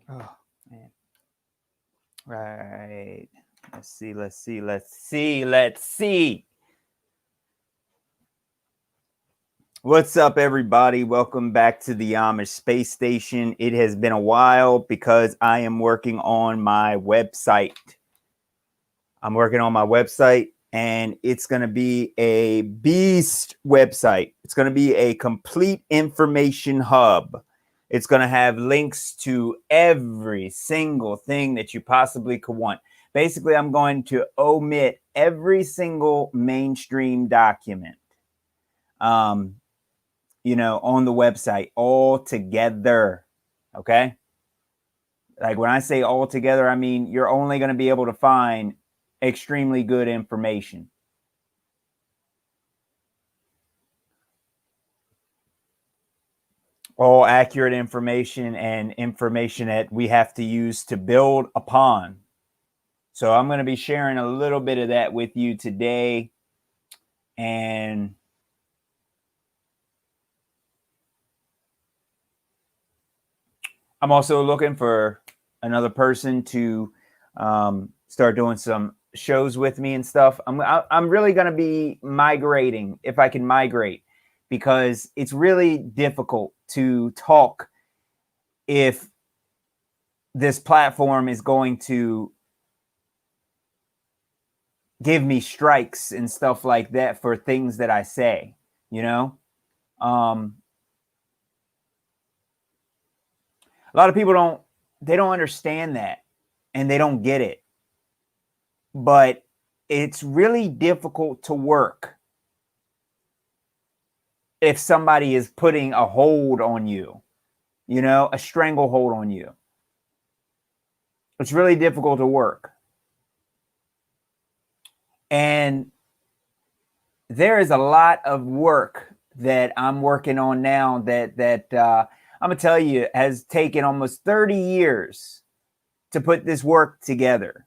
Oh man. Right. Let's see. What's up, everybody? Welcome back to the Amish Space Station. It has been a while because I am working on my website. And it's going to be a beast website. It's going to be a complete information hub. It's going to have links to every single thing that you possibly could want. Basically, I'm going to omit every single mainstream document, on the website altogether. Okay. Like when I say altogether, I mean, you're only going to be able to find extremely good information. All accurate information and information that we have to use to build upon. So I'm going to be sharing a little bit of that with you today. And I'm also looking for another person to start doing some shows with me and stuff. I'm really going to be migrating, if I can migrate, because it's really difficult to talk if this platform is going to give me strikes and stuff like that for things that I say, you know? A lot of people don't understand that, and they don't get it. But it's really difficult to work if somebody is putting a hold on you, a stranglehold on you. It's really difficult to work. And there is a lot of work that I'm working on now that I'm gonna tell you has taken almost 30 years to put this work together.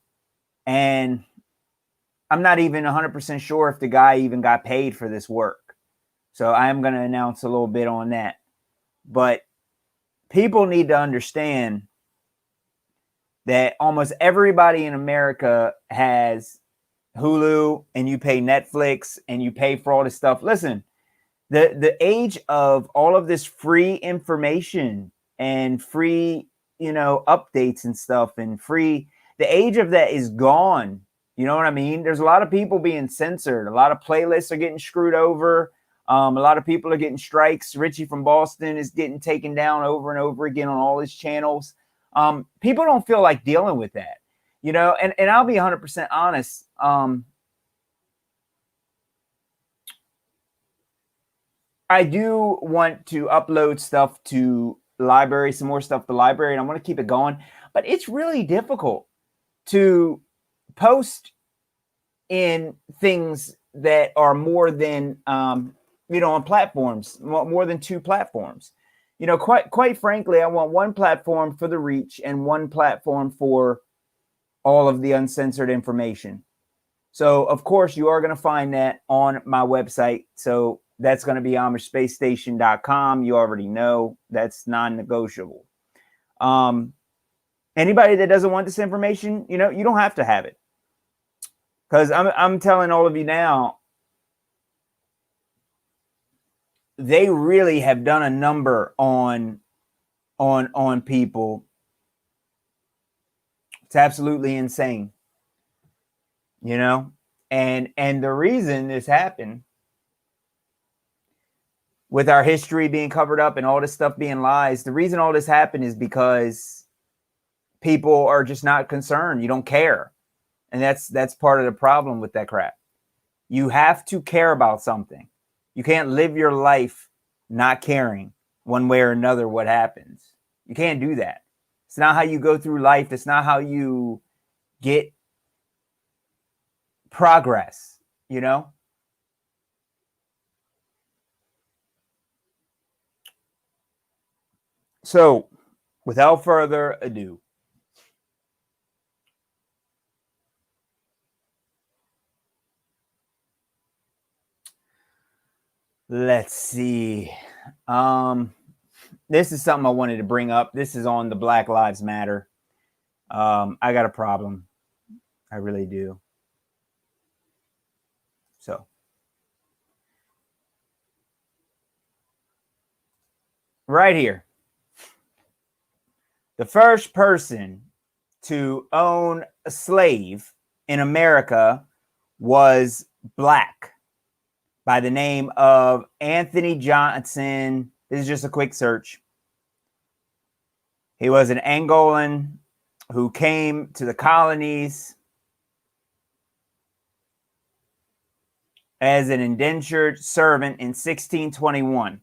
And I'm not even 100% sure if the guy even got paid for this work. So I am going to announce a little bit on that. But people need to understand that almost everybody in America has Hulu, and you pay Netflix, and you pay for all this stuff. Listen, the age of all of this free information and free, updates and stuff, and free, the age of that is gone. You know what I mean? There's a lot of people being censored. A lot of playlists are getting screwed over. A lot of people are getting strikes. Richie from Boston is getting taken down over and over again on all his channels. People don't feel like dealing with that, and I'll be 100% honest. I do want to upload stuff to library, some more stuff to library, and I want to keep it going. But it's really difficult to post in things that are more than on platforms, more than two platforms. Quite frankly, I want one platform for the reach and one platform for all of the uncensored information. So, of course, you are going to find that on my website. So that's going to be AmishSpaceStation.com. You already know that's non-negotiable. Anybody that doesn't want this information, you don't have to have it. Because I'm telling all of you now, they really have done a number on people. It's absolutely insane. And the reason this happened, with our history being covered up and all this stuff being lies, the reason all this happened is because people are just not concerned. You don't care. And that's part of the problem with that crap. You have to care about something. You can't live your life not caring one way or another what happens. You can't do that. It's not how you go through life. It's not how you get progress, So, without further ado, let's see. this is something I wanted to bring up. This is on the Black Lives Matter. I got a problem. I really do. So right here, the first person to own a slave in America was black, by the name of Anthony Johnson. This is just a quick search. He was an Angolan who came to the colonies as an indentured servant in 1621.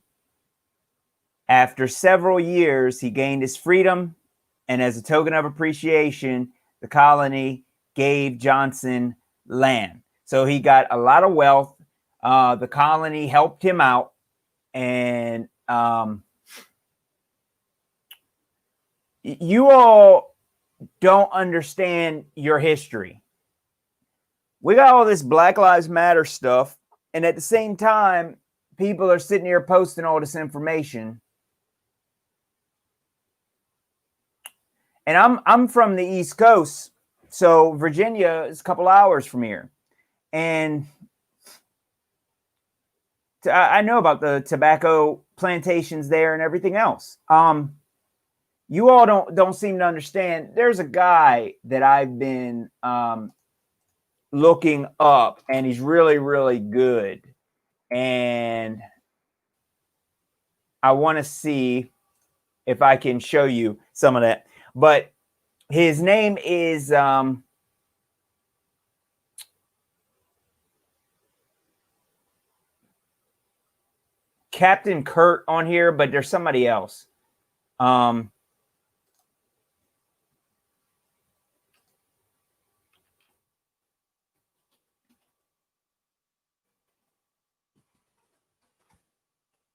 After several years, he gained his freedom, and as a token of appreciation, the colony gave Johnson land. So he got a lot of wealth. The colony helped him out, and you all don't understand your history. We got all this Black Lives Matter stuff, and at the same time, people are sitting here posting all this information. And I'm from the East Coast, so Virginia is a couple hours from here, and I know about the tobacco plantations there and everything else. You all don't seem to understand. There's a guy that I've been looking up, and he's really, really good, and I want to see if I can show you some of that. But his name is Captain Kurt on here, but there's somebody else. Oh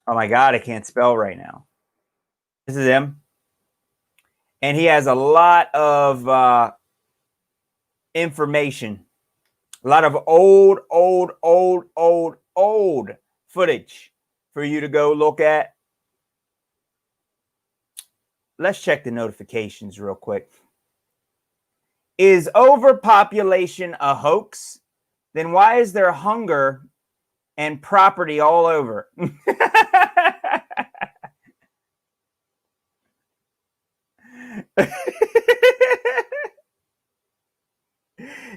my God, I can't spell right now. This is him. And he has a lot of information, a lot of old footage for you to go look at. Let's check the notifications real quick. Is overpopulation a hoax? Then why is there hunger and property all over?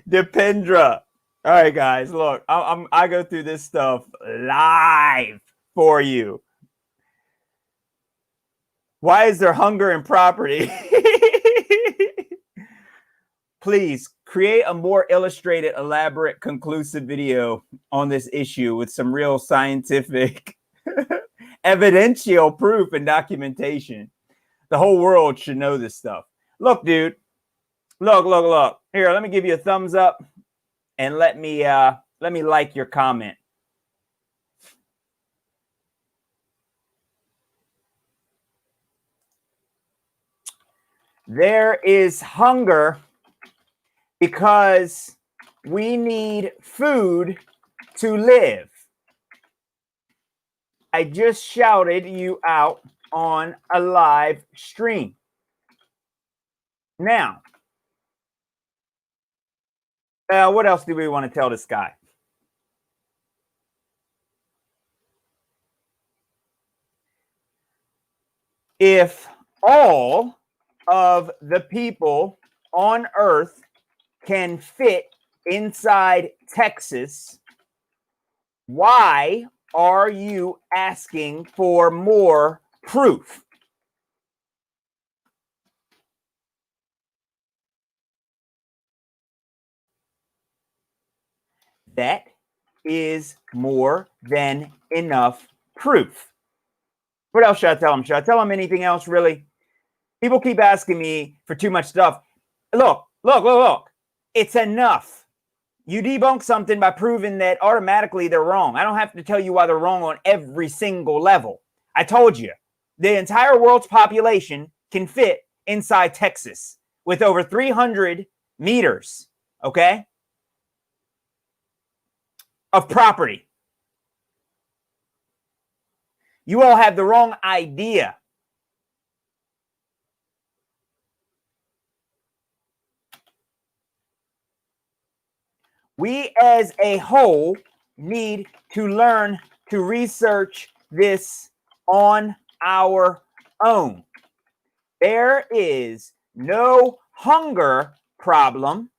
Dependra. All right, guys, look, I go through this stuff live for you. Why is there hunger and property? Please create a more illustrated, elaborate, conclusive video on this issue with some real scientific evidential proof and documentation. The whole world should know this stuff. Look, dude. Look. Here, let me give you a thumbs up and let me like your comment. There is hunger because we need food to live. I just shouted you out on a live stream. Now, what else do we want to tell this guy? If all of the people on Earth can fit inside Texas, why are you asking for more proof? That is more than enough proof. What else should I tell them? Should I tell them anything else, really? People keep asking me for too much stuff. Look. It's enough. You debunk something by proving that automatically they're wrong. I don't have to tell you why they're wrong on every single level. I told you, the entire world's population can fit inside Texas with over 300 meters, okay, of property. You all have the wrong idea. We as a whole need to learn to research this on our own. There is no hunger problem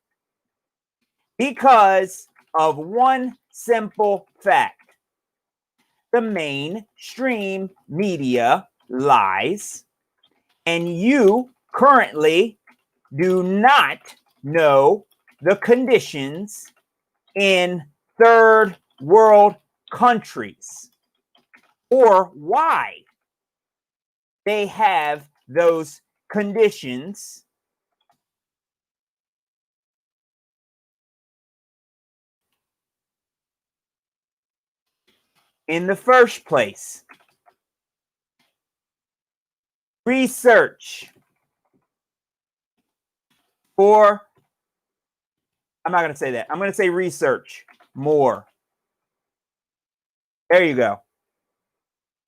because of one simple fact. The mainstream media lies, and you currently do not know the conditions in third world countries or why they have those conditions in the first place. Research for, I'm not going to say that. I'm going to say research more. There you go.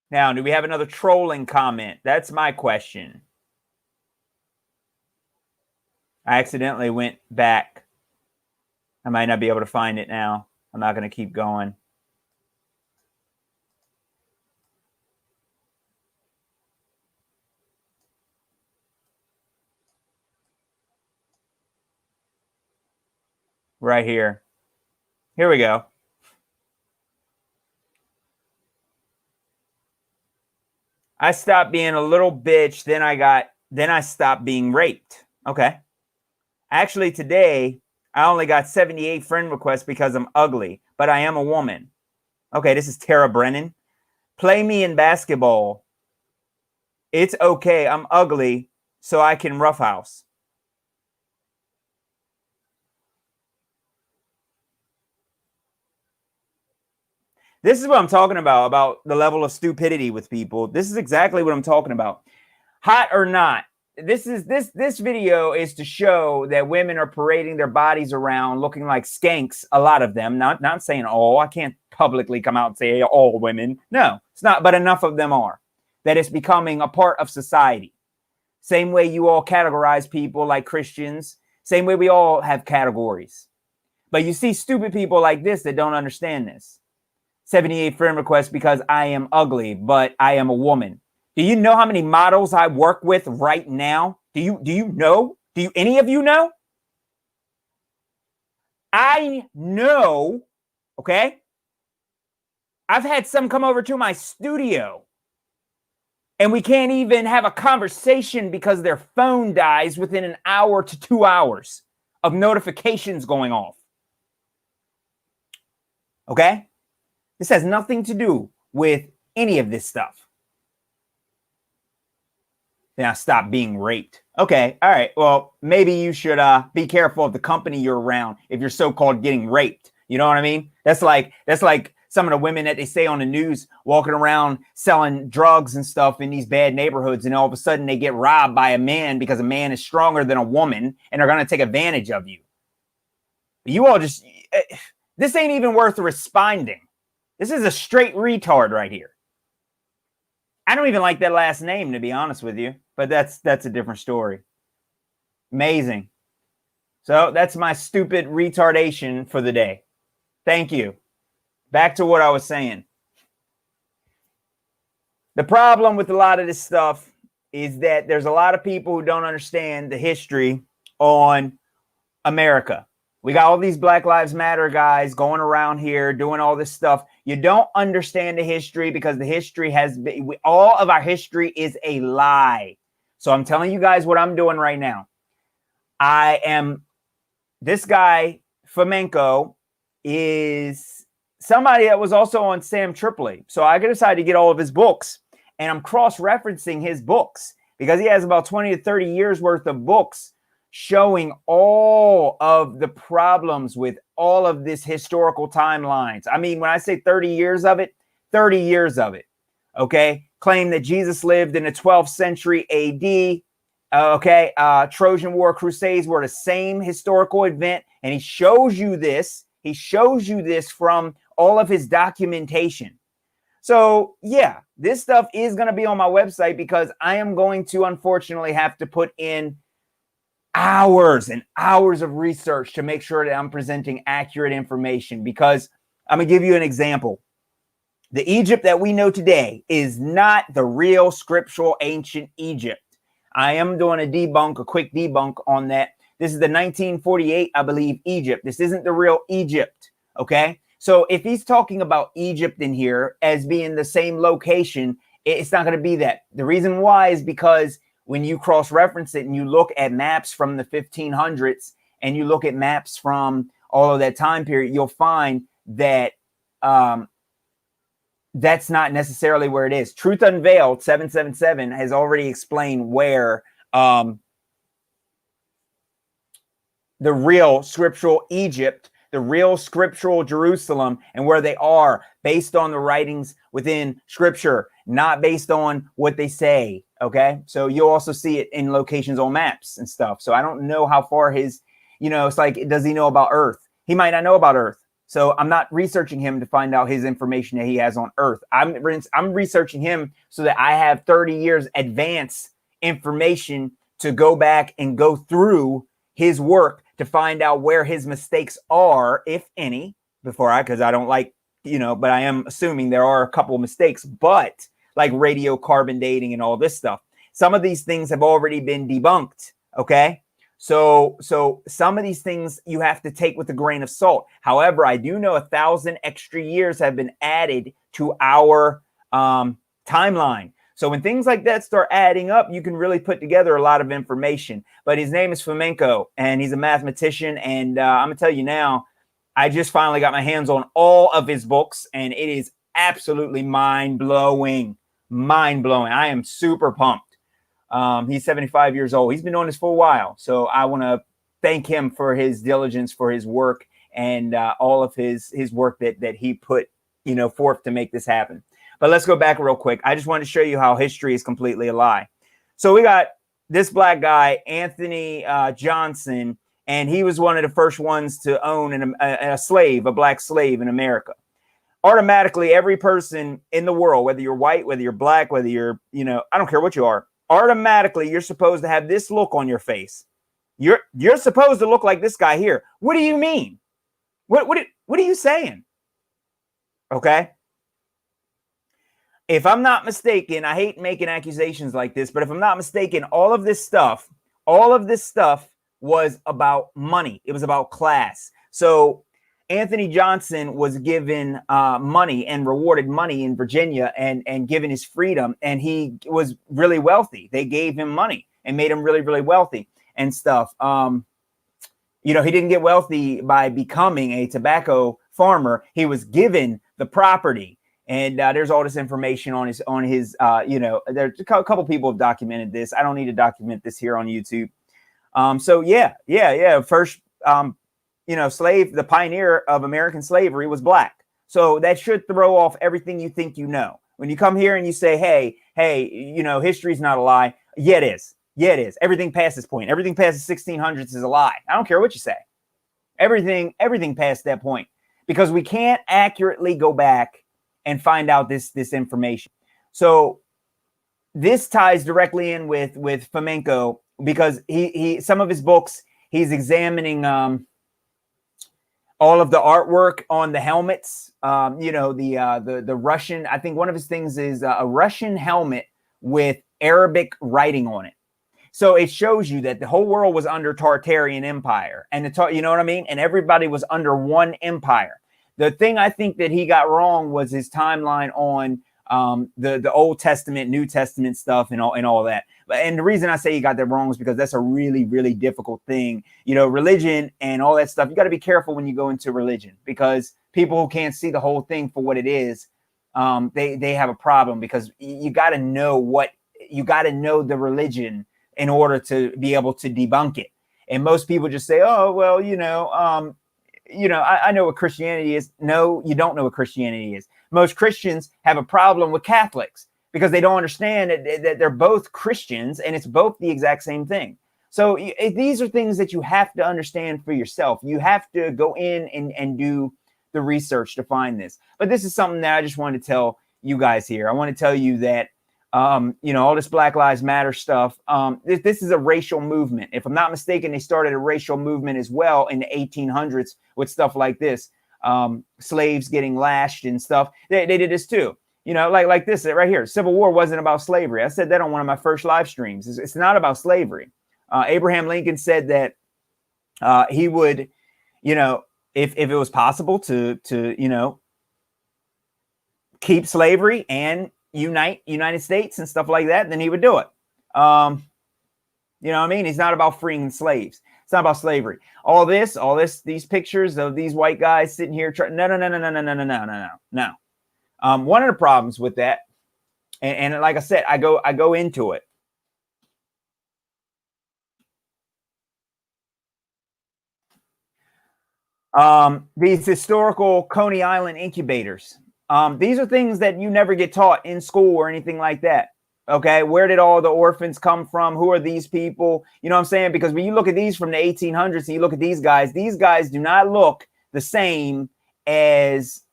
Now, do we have another trolling comment? That's my question. I accidentally went back. I might not be able to find it now. I'm not going to keep going. Right here. Here we go. I stopped being a little bitch, then I stopped being raped. Okay. Actually, today, I only got 78 friend requests because I'm ugly, but I am a woman. Okay, this is Tara Brennan. Play me in basketball. It's okay. I'm ugly, so I can roughhouse. This is what I'm talking about the level of stupidity with people. This is exactly what I'm talking about. Hot or not, this video is to show that women are parading their bodies around looking like skanks. A lot of them, not saying all. I can't publicly come out and say all women. No, it's not. But enough of them are that it's becoming a part of society. Same way you all categorize people like Christians. Same way we all have categories. But you see stupid people like this that don't understand this. 78 friend requests because I am ugly, but I am a woman. Do you know how many models I work with right now? Do you know? Do any of you know? I know, okay? I've had some come over to my studio and we can't even have a conversation because their phone dies within an hour to 2 hours of notifications going off. Okay? This has nothing to do with any of this stuff. Then I stopped being raped. Okay, all right. Well, maybe you should be careful of the company you're around if you're so-called getting raped. You know what I mean? That's like some of the women that they say on the news walking around selling drugs and stuff in these bad neighborhoods, and all of a sudden they get robbed by a man because a man is stronger than a woman, and they're going to take advantage of you. You all just, this ain't even worth responding. This is a straight retard right here. I don't even like that last name, to be honest with you, but that's a different story. Amazing. So that's my stupid retardation for the day. Thank you. Back to what I was saying. The problem with a lot of this stuff is that there's a lot of people who don't understand the history on America. We got all these Black Lives Matter guys going around here doing all this stuff. You don't understand the history because the history has been, all of our history is a lie. So I'm telling you guys what I'm doing right now. This guy, Fomenko, is somebody that was also on Sam Tripoli. So I decided to get all of his books, and I'm cross-referencing his books because he has about 20 to 30 years worth of books showing all of the problems with all of this historical timelines. I mean, when I say 30 years of it, 30 years of it, okay? Claim that Jesus lived in the 12th century AD, okay? Trojan War Crusades were the same historical event, and he shows you this. He shows you this from all of his documentation. So, yeah, this stuff is going to be on my website because I am going to, unfortunately, have to put in hours and hours of research to make sure that I'm presenting accurate information, because I'm going to give you an example. The Egypt that we know today is not the real scriptural ancient Egypt. I am doing a quick debunk on that. This is the 1948, I believe, Egypt. This isn't the real Egypt, okay? So if he's talking about Egypt in here as being the same location, it's not going to be that. The reason why is because when you cross-reference it and you look at maps from the 1500s and you look at maps from all of that time period, you'll find that that's not necessarily where it is. Truth Unveiled 777 has already explained where the real scriptural Egypt, the real scriptural Jerusalem, and where they are based on the writings within scripture, not based on what they say. Okay. So you'll also see it in locations on maps and stuff. So I don't know how far his, it's like, does he know about Earth? He might not know about Earth. So I'm not researching him to find out his information that he has on Earth. I'm researching him so that I have 30 years advance information to go back and go through his work to find out where his mistakes are, if any, because I don't like, but I am assuming there are a couple of mistakes, but like radiocarbon dating and all this stuff. Some of these things have already been debunked. Okay. So some of these things you have to take with a grain of salt. However, I do know 1,000 extra years have been added to our timeline. So when things like that start adding up, you can really put together a lot of information. But his name is Fomenko, and he's a mathematician. And I'm going to tell you now, I just finally got my hands on all of his books, and it is absolutely mind-blowing. Mind-blowing. I am super pumped. He's 75 years old. He's been doing this for a while. So I want to thank him for his diligence, for his work, and all of his work that he put, forth to make this happen. But let's go back real quick. I just wanted to show you how history is completely a lie. So we got this black guy, Anthony Johnson, and he was one of the first ones to own a black slave in America. Automatically, every person in the world, whether you're white, whether you're black, whether you're, I don't care what you are, automatically you're supposed to have this look on your face. You're supposed to look like this guy here. What do you mean? What are you saying? Okay. If I'm not mistaken, I hate making accusations like this, but if I'm not mistaken, all of this stuff was about money. It was about class. So Anthony Johnson was given money and rewarded money in Virginia and given his freedom. And he was really wealthy. They gave him money and made him really, really wealthy and stuff. He didn't get wealthy by becoming a tobacco farmer. He was given the property. And there's all this information on his there's a couple people have documented this. I don't need to document this here on YouTube. First, slave, the pioneer of American slavery was black. So that should throw off everything you think you know. When you come here and you say, hey, history's not a lie. Yeah, it is. Yeah, it is. Everything past this point, everything past the 1600s is a lie. I don't care what you say. Everything past that point, because we can't accurately go back and find out this information. So this ties directly in with Fomenko, because he some of his books, he's examining all of the artwork on the helmets. The Russian, I think one of his things is a Russian helmet with Arabic writing on it. So it shows you that the whole world was under Tartarian Empire, and you know what I mean? And everybody was under one empire. The thing I think that he got wrong was his timeline on the Old Testament, New Testament stuff and all that. And the reason I say he got that wrong is because that's a really, really difficult thing. Religion and all that stuff. You got to be careful when you go into religion, because people who can't see the whole thing for what it is, they have a problem, because you got to know the religion in order to be able to debunk it. And most people just say, oh, well, I know what Christianity is. No, you don't know what Christianity is. Most Christians have a problem with Catholics because they don't understand that they're both Christians and it's both the exact same thing. So these are things that you have to understand for yourself. You have to go in and do the research to find this. But this is something that I just wanted to tell you guys here. I want to tell you that All this Black Lives Matter stuff. This is a racial movement. If I'm not mistaken, they started a racial movement as well in the 1800s with stuff like this. Slaves getting lashed and stuff. They did this too. Like this right here. Civil War wasn't about slavery. I said that on one of my first live streams. It's not about slavery. Abraham Lincoln said that he would, if it was possible to keep slavery and unite United States and stuff like that, then he would do it. You know what I mean? He's not about freeing slaves. It's not about slavery. All this, these pictures of these white guys sitting here. No. One of the problems with that, and like I said, I go into it. These historical Coney Island incubators. These are things that you never get taught in school or anything like that. Okay, where did all the orphans come from? Who are these people? You know what I'm saying? Because when you look at these from the 1800s and you look at these guys do not look the same as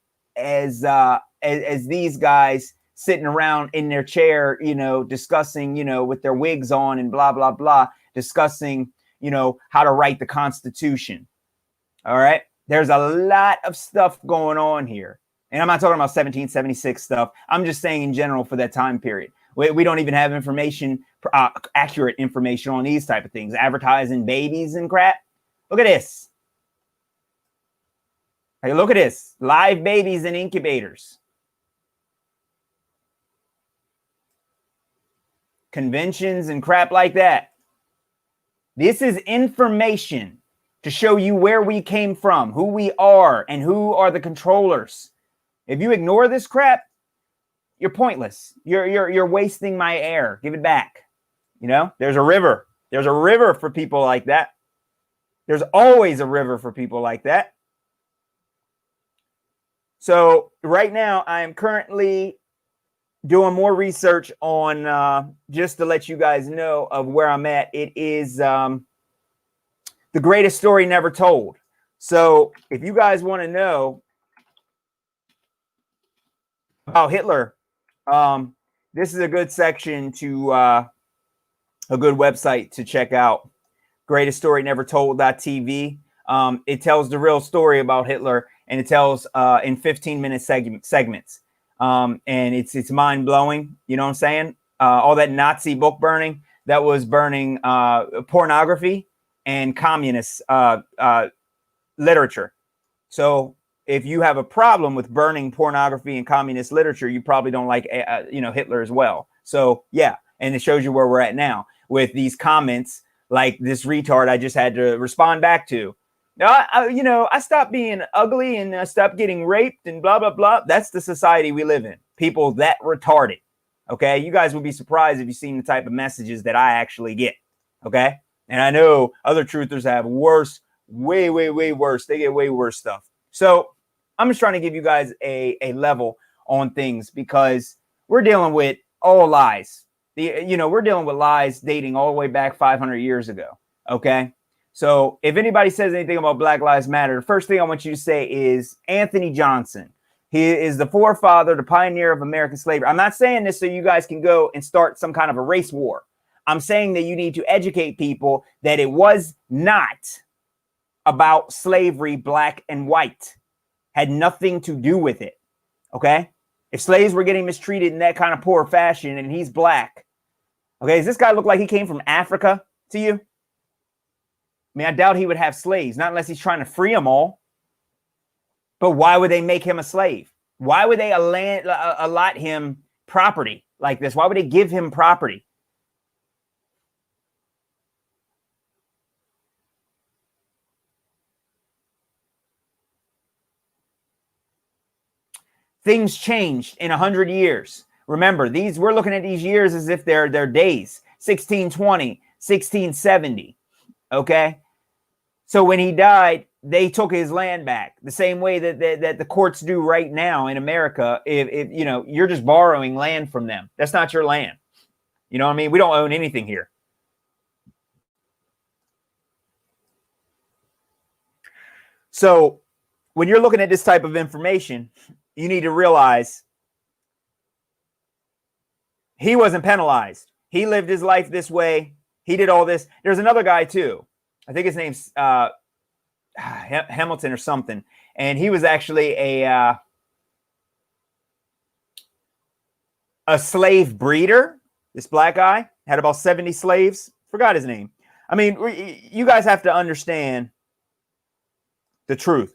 these guys sitting around in their chair, discussing, with their wigs on and blah, blah, blah, discussing, how to write the Constitution. All right. There's a lot of stuff going on here. And I'm not talking about 1776 stuff. I'm just saying in general for that time period. We don't even have information, accurate information on these type of things. Advertising babies and crap. Look at this. Hey, look at this. Live babies in incubators. Conventions and crap like that. This is information to show you where we came from, who we are, and who are the controllers. If you ignore this crap, you're pointless. You're wasting my air. Give it back. There's a river. There's a river for people like that. There's always a river for people like that. So right now, I am currently doing more research on, just to let you guys know of where I'm at. It is the greatest story never told. So if you guys want to know about Hitler, this is a good section to a good website to check out. Greatest story never told.tv. It tells the real story about Hitler, and it tells in 15-minute segments. And it's mind blowing. You know what I'm saying? All that Nazi book burning, that was burning pornography and communist literature. So if you have a problem with burning pornography and communist literature, you probably don't like, Hitler as well. So yeah, and it shows you where we're at now with these comments like this retard I just had to respond back to. Now, I stopped being ugly and I stopped getting raped and blah, blah, blah. That's the society we live in. People that retarded. Okay. You guys would be surprised if you've seen the type of messages that I actually get. Okay. And I know other truthers have worse, way, way, way worse. They get way worse stuff. So I'm just trying to give you guys a level on things because we're dealing with all lies. We're dealing with lies dating all the way back 500 years ago. Okay. So if anybody says anything about Black Lives Matter, the first thing I want you to say is Anthony Johnson. He is the forefather, the pioneer of American slavery. I'm not saying this so you guys can go and start some kind of a race war. I'm saying that you need to educate people that it was not about slavery, black and white. Had nothing to do with it. Okay? If slaves were getting mistreated in that kind of poor fashion and he's black, okay, does this guy look like he came from Africa to you? I mean, I doubt he would have slaves, not unless he's trying to free them all. But why would they make him a slave? Why would they allot him property like this? Why would they give him property? Things changed in 100 years. Remember, we're looking at these years as if they're days. 1620, 1670. Okay? So when he died, they took his land back the same way that the courts do right now in America. If you're just borrowing land from them, that's not your land. You know what I mean? We don't own anything here. So when you're looking at this type of information, you need to realize He wasn't penalized. He lived his life this way. He did all this. There's another guy too. I think his name's Hamilton or something. And he was actually a slave breeder. This black guy had about 70 slaves. Forgot his name. I mean, you guys have to understand the truth.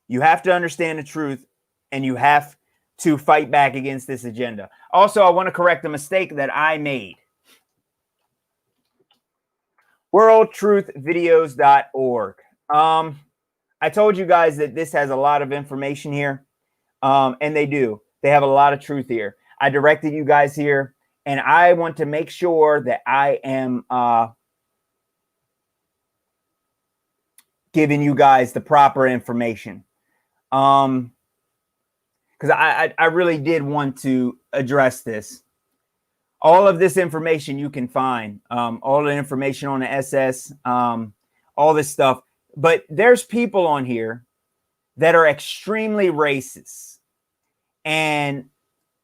You have to understand the truth, and you have to fight back against this agenda. Also, I want to correct a mistake that I made. WorldTruthVideos.org. I told you guys that this has a lot of information here, and they do. They have a lot of truth here. I directed you guys here, and I want to make sure that I am giving you guys the proper information. Because I really did want to address this. All of this information you can find, all the information on the SS, all this stuff. But there's people on here that are extremely racist. And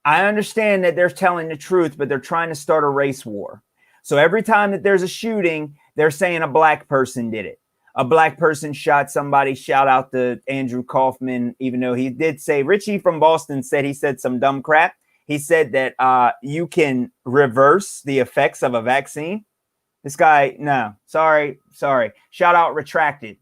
I understand that they're telling the truth, but they're trying to start a race war. So every time that there's a shooting, they're saying a black person did it. A black person shot somebody. Shout out to Andrew Kaufman, even though he did say, Richie from Boston said he said some dumb crap. He said that you can reverse the effects of a vaccine. This guy, no, sorry. Shout out retracted.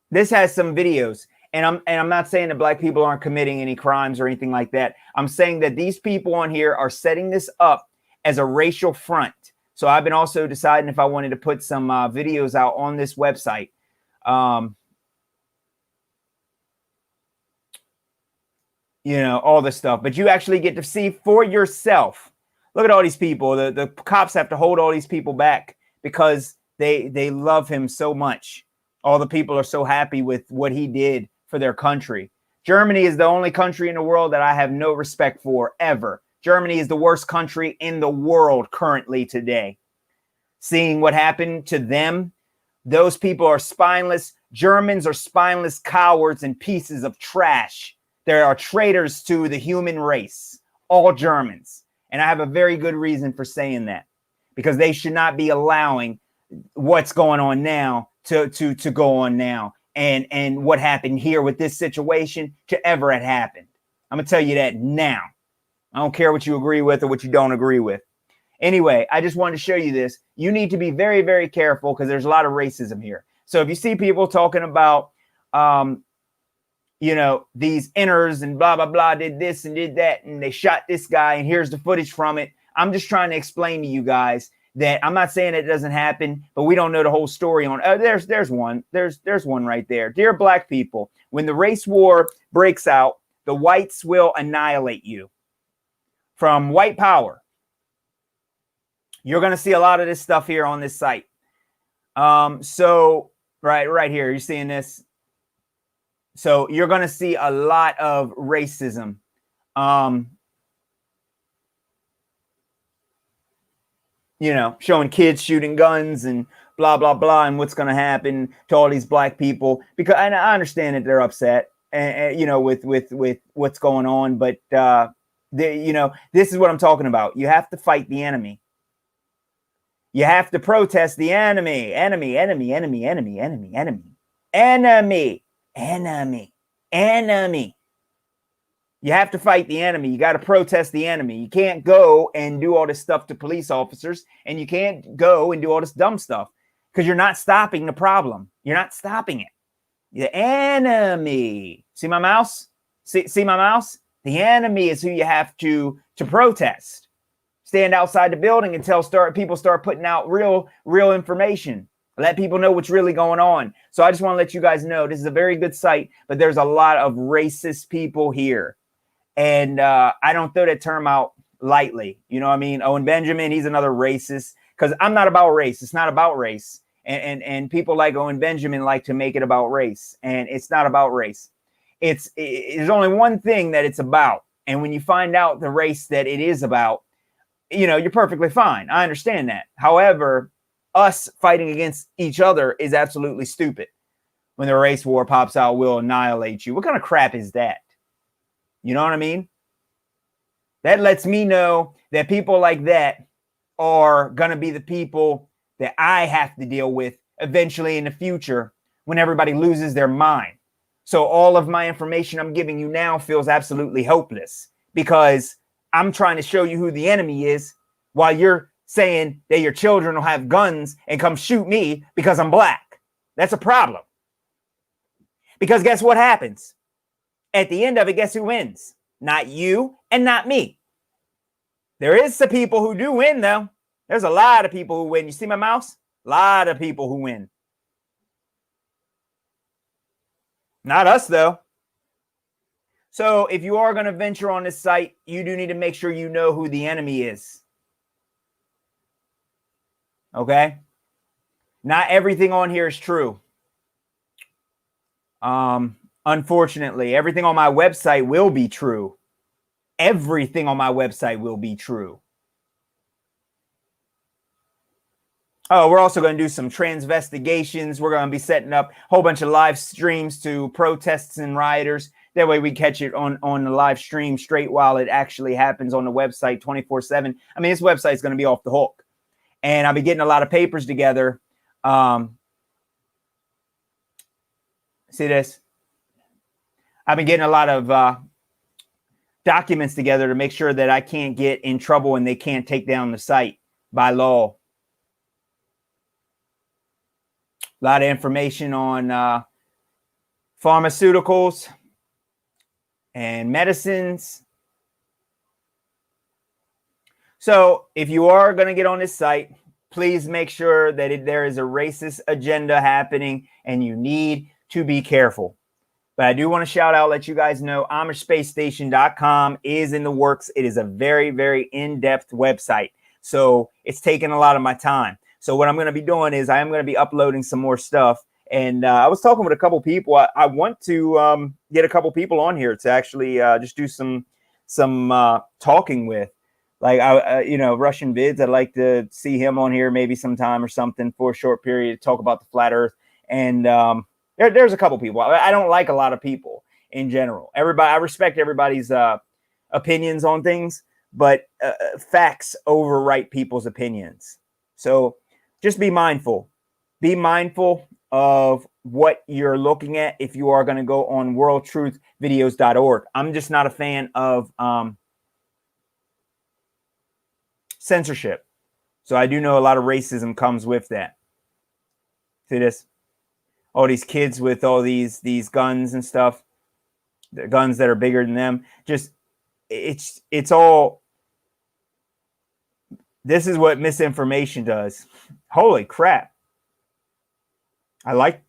This has some videos, and I'm not saying that black people aren't committing any crimes or anything like that. I'm saying that these people on here are setting this up as a racial front. So I've been also deciding if I wanted to put some videos out on this website. You know, all this stuff, but you actually get to see for yourself. Look at all these people. The cops have to hold all these people back because they love him so much. All the people are so happy with what he did for their country. Germany is the only country in the world that I have no respect for ever. Germany is the worst country in the world currently today. Seeing what happened to them, those people are spineless. Germans are spineless cowards and pieces of trash. There are traitors to the human race, all Germans. And I have a very good reason for saying that, because they should not be allowing what's going on now to go on now. And what happened here with this situation to ever had happened. I'm going to tell you that now. I don't care what you agree with or what you don't agree with. Anyway, I just wanted to show you this. You need to be very, very careful because there's a lot of racism here. So if you see people talking about, you know, these inners and blah, blah, blah, did this and did that, and they shot this guy, and here's the footage from it. I'm just trying to explain to you guys that I'm not saying it doesn't happen, but we don't know the whole story on. There's one right there. Dear black people, when the race war breaks out, the whites will annihilate you. From white power. You're going to see a lot of this stuff here on this site. So right here, you're seeing this. So you're going to see a lot of racism. You know, showing kids shooting guns and blah, blah, blah, and what's going to happen to all these black people. Because and I understand that they're upset, and you know, with what's going on, but you know, this is what I'm talking about. You have to fight the enemy. You have to protest the enemy. Enemy. You have to fight the enemy. You got to protest the enemy. You can't go and do all this stuff to police officers, and you can't go and do all this dumb stuff because you're not stopping the problem. You're not stopping it. The enemy. See my mouse? See my mouse? The enemy is who you have to protest. Stand outside the building until people start putting out real information. Let people know what's really going on. So I just want to let you guys know this is a very good site, but there's a lot of racist people here. And I don't throw that term out lightly. You know what I mean? Owen Benjamin, he's another racist, because I'm not about race. It's not about race. And people like Owen Benjamin like to make it about race. And it's not about race. There's only one thing that it's about. And when you find out the race that it is about, you know, you're perfectly fine. I understand that. However, us fighting against each other is absolutely stupid. When the race war pops out, we'll annihilate you. What kind of crap is that? You know what I mean? That lets me know that people like that are going to be the people that I have to deal with eventually in the future when everybody loses their mind. So all of my information I'm giving you now feels absolutely hopeless because I'm trying to show you who the enemy is while you're saying that your children will have guns and come shoot me because I'm black. That's a problem. Because guess what happens? At the end of it, guess who wins? Not you and not me. There is some people who do win, though. There's a lot of people who win. You see my mouse? A lot of people who win. Not us, though. So if you are going to venture on this site, you do need to make sure you know who the enemy is. Okay? Not everything on here is true. Unfortunately, everything on my website will be true. Everything on my website will be true. Oh, we're also going to do some transvestigations. We're going to be setting up a whole bunch of live streams to protests and rioters. That way we catch it on the live stream straight while it actually happens on the website 24/7. I mean, this website is going to be off the hook. And I'll be getting a lot of papers together. See this? I've been getting a lot of documents together to make sure that I can't get in trouble and they can't take down the site by law. A lot of information on pharmaceuticals and medicines. So if you are going to get on this site, please make sure that there is a racist agenda happening and you need to be careful. But I do want to shout out, let you guys know, AmishSpaceStation.com is in the works. It is a very, very in-depth website. So it's taking a lot of my time. So what I'm going to be doing is I am going to be uploading some more stuff. And I was talking with a couple people. I want to get a couple people on here to actually just do some talking with. Like, Russian Vids, I'd like to see him on here maybe sometime or something for a short period to talk about the flat earth. And there's a couple people. I don't like a lot of people in general. I respect everybody's opinions on things, but facts overwrite people's opinions. So just be mindful. Be mindful of what you're looking at if you are going to go on worldtruthvideos.org. I'm just not a fan of censorship. So I do know a lot of racism comes with that. See this? All these kids with all these guns and stuff, the guns that are bigger than them. Just it's all. This is what misinformation does. Holy crap! I like.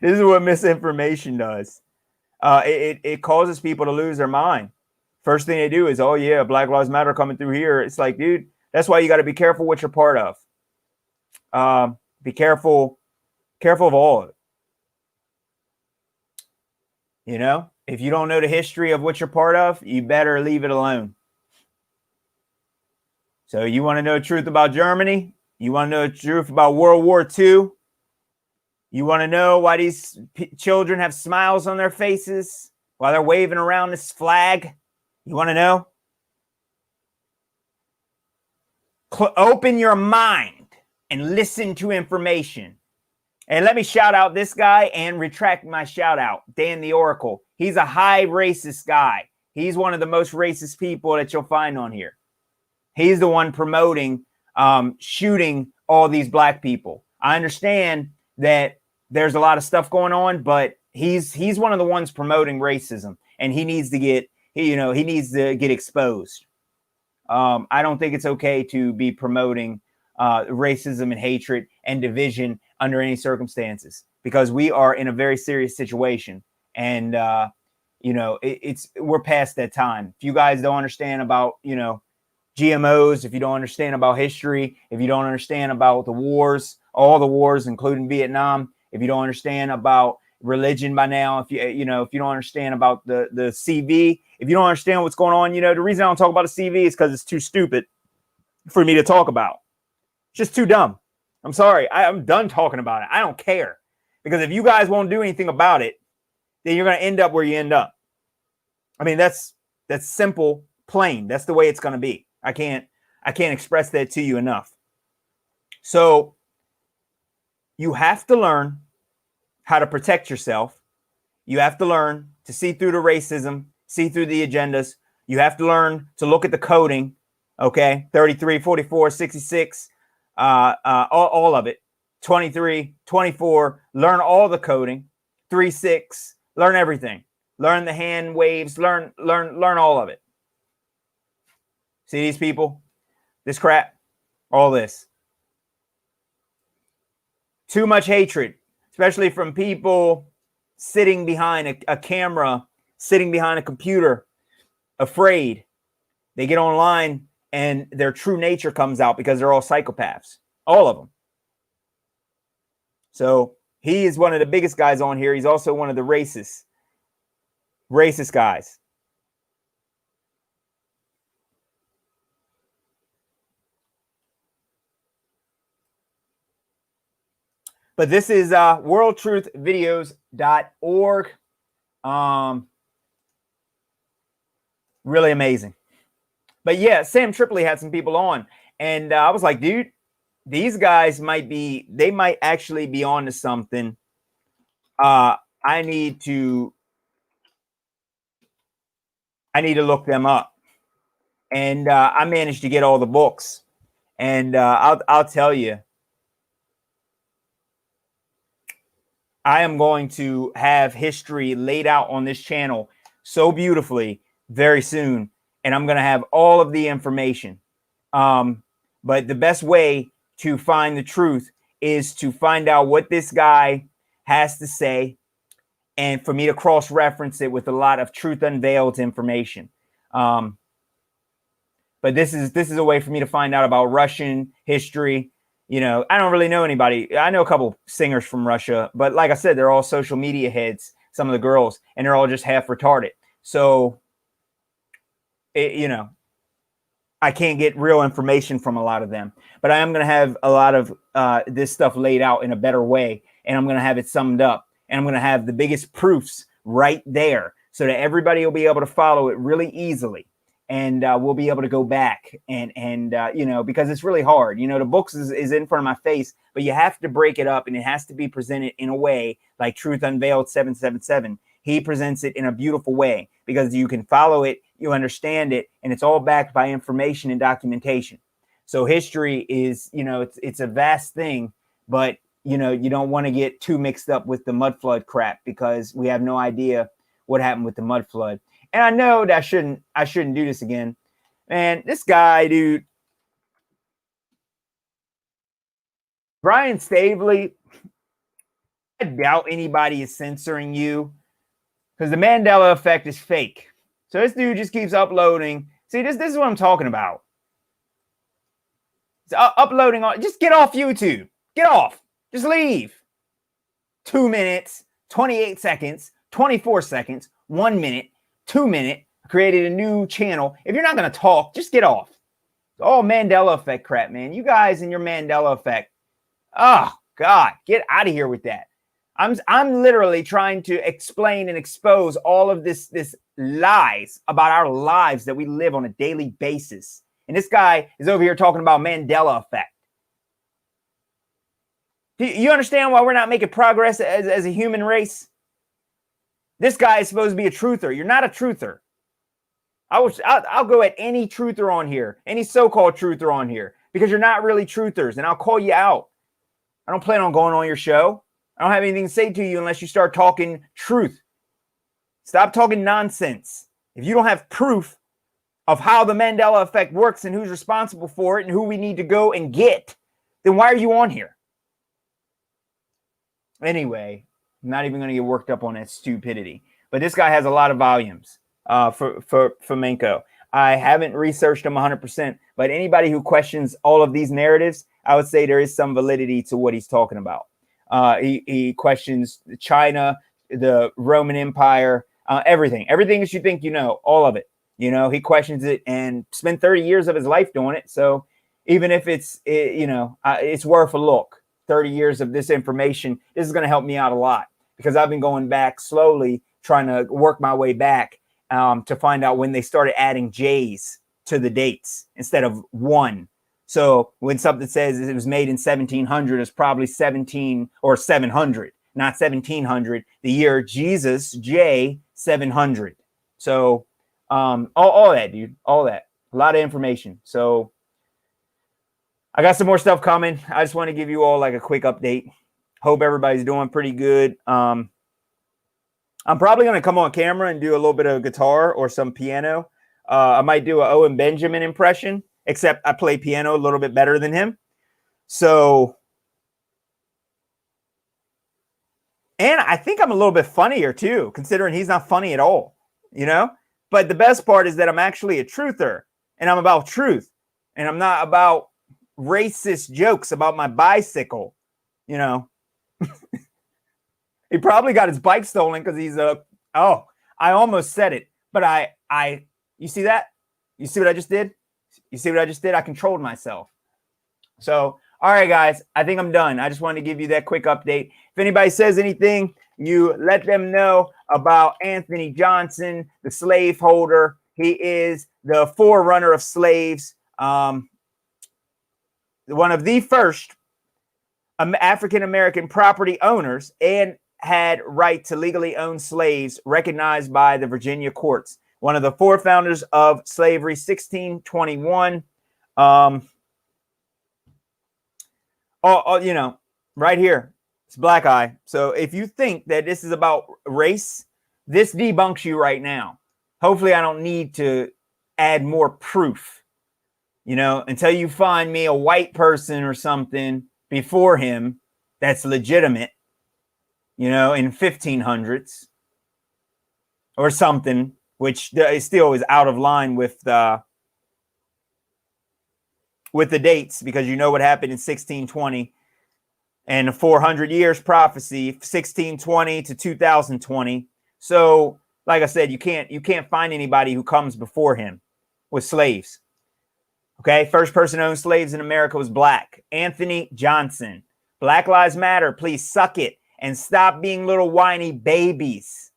This is what misinformation does. It causes people to lose their mind. First thing they do is, oh yeah, Black Lives Matter coming through here. It's like, dude, that's why you got to be careful what you're part of. Be careful of all of it. You know, if you don't know the history of what you're part of, you better leave it alone. So you want to know the truth about Germany? You want to know the truth about World War II? You want to know why these children have smiles on their faces while they're waving around this flag? You want to know? Open your mind and listen to information. And let me shout out this guy and retract my shout out, Dan the Oracle. He's a high racist guy. He's one of the most racist people that you'll find on here. He's the one promoting shooting all these black people. I understand that there's a lot of stuff going on, but he's one of the ones promoting racism, and he needs to get exposed. I don't think it's okay to be promoting racism and hatred and division under any circumstances, because we are in a very serious situation, and we're past that time. If you guys don't understand about GMOs, if you don't understand about history, if you don't understand about the wars, all the wars, including Vietnam, if you don't understand about religion by now, if you don't understand about the CV, if you don't understand what's going on, the reason I don't talk about the CV is because it's too stupid for me to talk about. It's just too dumb. I'm sorry. I'm done talking about it. I don't care, because if you guys won't do anything about it, then you're going to end up where you end up. I mean, that's simple, plain. That's the way it's going to be. I can't express that to you enough. So you have to learn how to protect yourself. You have to learn to see through the racism, see through the agendas. You have to learn to look at the coding, okay? 33, 44, 66, all of it. 23, 24, learn all the coding. 3, 6, learn everything. Learn the hand waves, learn all of it. See these people? This crap? All this. Too much hatred, especially from people sitting behind a camera, sitting behind a computer, afraid. They get online and their true nature comes out because they're all psychopaths. All of them. So he is one of the biggest guys on here. He's also one of the racist guys. But this is worldtruthvideos.org. Really amazing. But yeah, Sam Tripoli had some people on, and I was like, dude, these guys might actually be on to something. I need to look them up. And I managed to get all the books. And I'll tell you, I am going to have history laid out on this channel so beautifully very soon. And I'm going to have all of the information. But the best way to find the truth is to find out what this guy has to say, and for me to cross-reference it with a lot of Truth Unveiled information. But this is a way for me to find out about Russian history. You know, I don't really know anybody. I know a couple singers from Russia, but like I said, they're all social media heads, some of the girls, and they're all just half retarded. So, I can't get real information from a lot of them. But I am going to have a lot of this stuff laid out in a better way, and I'm going to have it summed up, and I'm going to have the biggest proofs right there so that everybody will be able to follow it really easily. And we'll be able to go back and because it's really hard. The books is in front of my face, but you have to break it up, and it has to be presented in a way like Truth Unveiled 777. He presents it in a beautiful way because you can follow it, you understand it, and it's all backed by information and documentation. So history is, it's a vast thing, but you don't want to get too mixed up with the mud flood crap because we have no idea what happened with the mud flood. And I know that I shouldn't do this again. Man, this guy, dude. Brian Staveley, I doubt anybody is censoring you because the Mandela effect is fake. So this dude just keeps uploading. See, this is what I'm talking about. It's uploading. Just get off YouTube. Get off. Just leave. 2 minutes, 28 seconds, 24 seconds, 1 minute. 2 minute, created a new channel. If you're not going to talk, just get off. It's all Mandela effect crap, man. You guys and your Mandela effect. Oh, God, get out of here with that. I'm literally trying to explain and expose all of this lies about our lives that we live on a daily basis. And this guy is over here talking about Mandela effect. Do you understand why we're not making progress as a human race? This guy is supposed to be a truther. You're not a truther. I'll go at any truther on here, any so-called truther on here, because you're not really truthers, and I'll call you out. I don't plan on going on your show. I don't have anything to say to you unless you start talking truth. Stop talking nonsense. If you don't have proof of how the Mandela effect works and who's responsible for it and who we need to go and get, then why are you on here? Anyway, I'm not even going to get worked up on that stupidity. But this guy has a lot of volumes for Fomenko. I haven't researched him 100%, but anybody who questions all of these narratives, I would say there is some validity to what he's talking about. He questions China, the Roman Empire, everything that you think all of it. He questions it and spent 30 years of his life doing it. So even if it's worth a look. 30 years of this information, this is going to help me out a lot because I've been going back slowly trying to work my way back to find out when they started adding J's to the dates instead of 1. So when something says it was made in 1700, it's probably 17 or 700, not 1700. The year Jesus, J, 700. So all that, dude, all that. A lot of information. So I got some more stuff coming. I just want to give you all like a quick update. Hope everybody's doing pretty good. I'm probably going to come on camera and do a little bit of guitar or some piano. I might do an Owen Benjamin impression, except I play piano a little bit better than him. So, and I think I'm a little bit funnier too, considering he's not funny at all, you know? But the best part is that I'm actually a truther, and I'm about truth, and I'm not about racist jokes about my bicycle, you know? He probably got his bike stolen because he's oh, I almost said it, but you see that? You see what I just did? You see what I just did? I controlled myself. So, all right, guys, I think I'm done. I just wanted to give you that quick update. If anybody says anything, you let them know about Anthony Johnson, the slaveholder. He is the forerunner of slaves, one of the first African-American property owners, and had right to legally own slaves recognized by the Virginia courts. One of the 4 founders of slavery, 1621. You know, right here, it's Black Eye. So if you think that this is about race, this debunks you right now. Hopefully I don't need to add more proof, you know, until you find me a white person or something before him that's legitimate, you know, in 1500s or something, which still is out of line with the dates, because you know what happened in 1620 and 400 years prophecy, 1620 to 2020. So, like I said, you can't find anybody who comes before him with slaves. Okay, first person owned slaves in America was black, Anthony Johnson. Black Lives Matter, please suck it and stop being little whiny babies.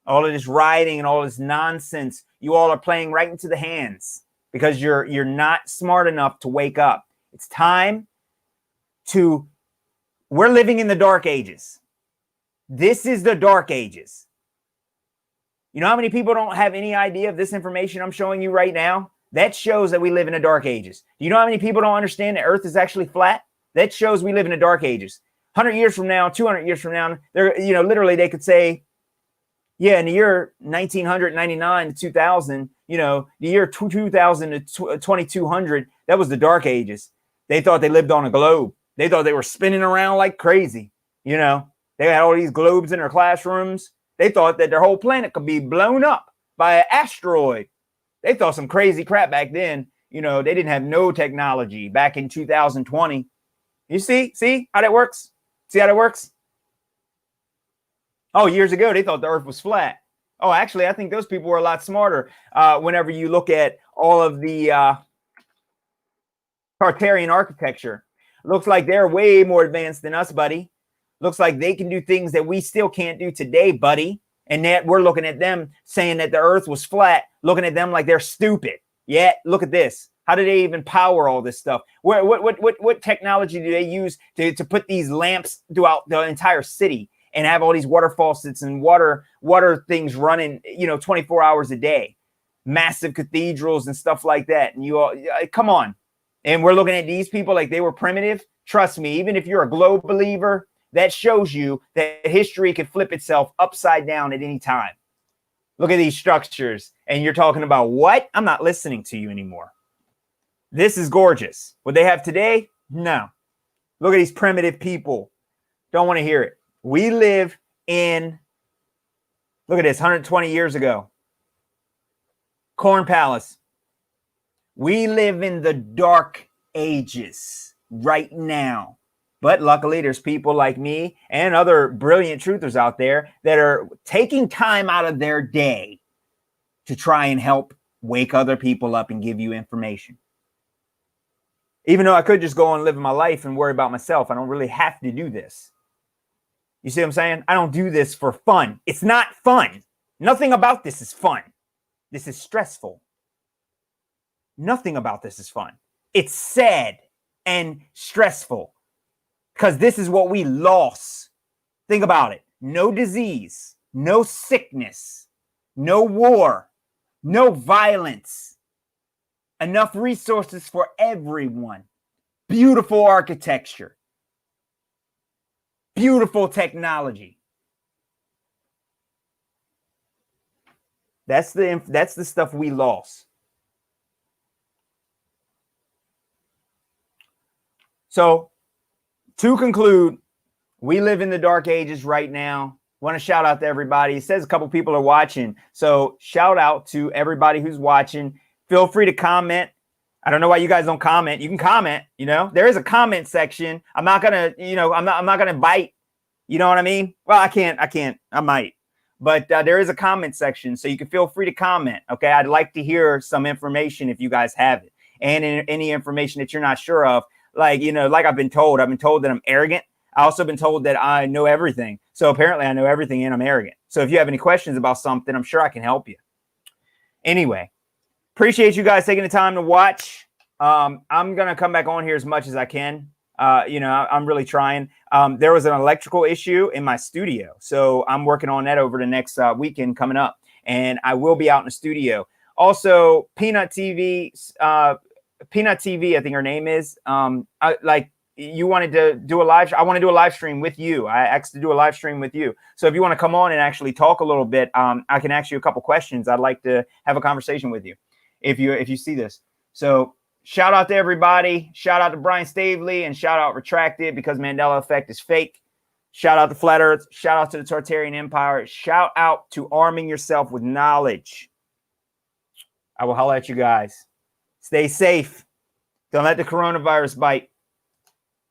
All of this rioting and all this nonsense, you all are playing right into the hands because you're not smart enough to wake up. It's time to, we're living in the dark ages. This is the dark ages. You know how many people don't have any idea of this information I'm showing you right now? That shows that we live in the dark ages. Do you know how many people don't understand that Earth is actually flat? That shows we live in the dark ages. 100 years from now, 200 years from now, they're, you know, literally they could say, yeah, in the year 1999 to 2000, you know, the year 2000 to 2200, that was the dark ages. They thought they lived on a globe. They thought they were spinning around like crazy. You know, they had all these globes in their classrooms. They thought that their whole planet could be blown up by an asteroid. They thought some crazy crap back then. You know, they didn't have no technology back in 2020. You see how that works? See how that works? Oh, years ago, they thought the earth was flat. Oh, actually, I think those people were a lot smarter whenever you look at all of the Tartarian architecture. Looks like they're way more advanced than us, buddy. Looks like they can do things that we still can't do today, buddy. And that we're looking at them saying that the earth was flat, looking at them like they're stupid. Yeah, look at this. How do they even power all this stuff? What technology do they use to put these lamps throughout the entire city and have all these water faucets and water things running, you know, 24 hours a day? Massive cathedrals and stuff like that. And you all, come on. And we're looking at these people like they were primitive. Trust me, even if you're a globe believer, that shows you that history can flip itself upside down at any time. Look at these structures. And you're talking about what? I'm not listening to you anymore. This is gorgeous. What they have today? No. Look at these primitive people. Don't want to hear it. We live in, look at this, 120 years ago. Corn Palace. We live in the dark ages right now. But luckily, there's people like me and other brilliant truthers out there that are taking time out of their day to try and help wake other people up and give you information. Even though I could just go on living my life and worry about myself, I don't really have to do this. You see what I'm saying? I don't do this for fun. It's not fun. Nothing about this is fun. This is stressful. Nothing about this is fun. It's sad and stressful because this is what we lost. Think about it. No disease, no sickness, no war, no violence. Enough resources for everyone. Beautiful architecture. Beautiful technology. That's the stuff we lost. So, to conclude, we live in the dark ages right now. Want to shout out to everybody. It says a couple people are watching. So, shout out to everybody who's watching. Feel free to comment. I don't know why you guys don't comment. You can comment, There is a comment section. I'm not going to, I'm not going to bite. You know what I mean? Well, I can't. I might. But there is a comment section, so you can feel free to comment. Okay, I'd like to hear some information if you guys have it, and any information that you're not sure of. Like I've been told that I'm arrogant. I also been told that I know everything. So apparently, I know everything, and I'm arrogant. So if you have any questions about something, I'm sure I can help you. Anyway, appreciate you guys taking the time to watch. I'm gonna come back on here as much as I can. I'm really trying. There was an electrical issue in my studio, so I'm working on that over the next weekend coming up, and I will be out in the studio. Also, Peanut TV, I think her name is. You wanted to do a live. I want to do a live stream with you. I asked to do a live stream with you. So if you want to come on and actually talk a little bit, I can ask you a couple questions. I'd like to have a conversation with you if you see this. So. Shout out to everybody. Shout out to Brian Stavely and shout out Retracted because Mandela Effect is fake. Shout out to Flat Earth. Shout out to the Tartarian Empire. Shout out to arming yourself with knowledge. I will holler at you guys. Stay safe. Don't let the coronavirus bite.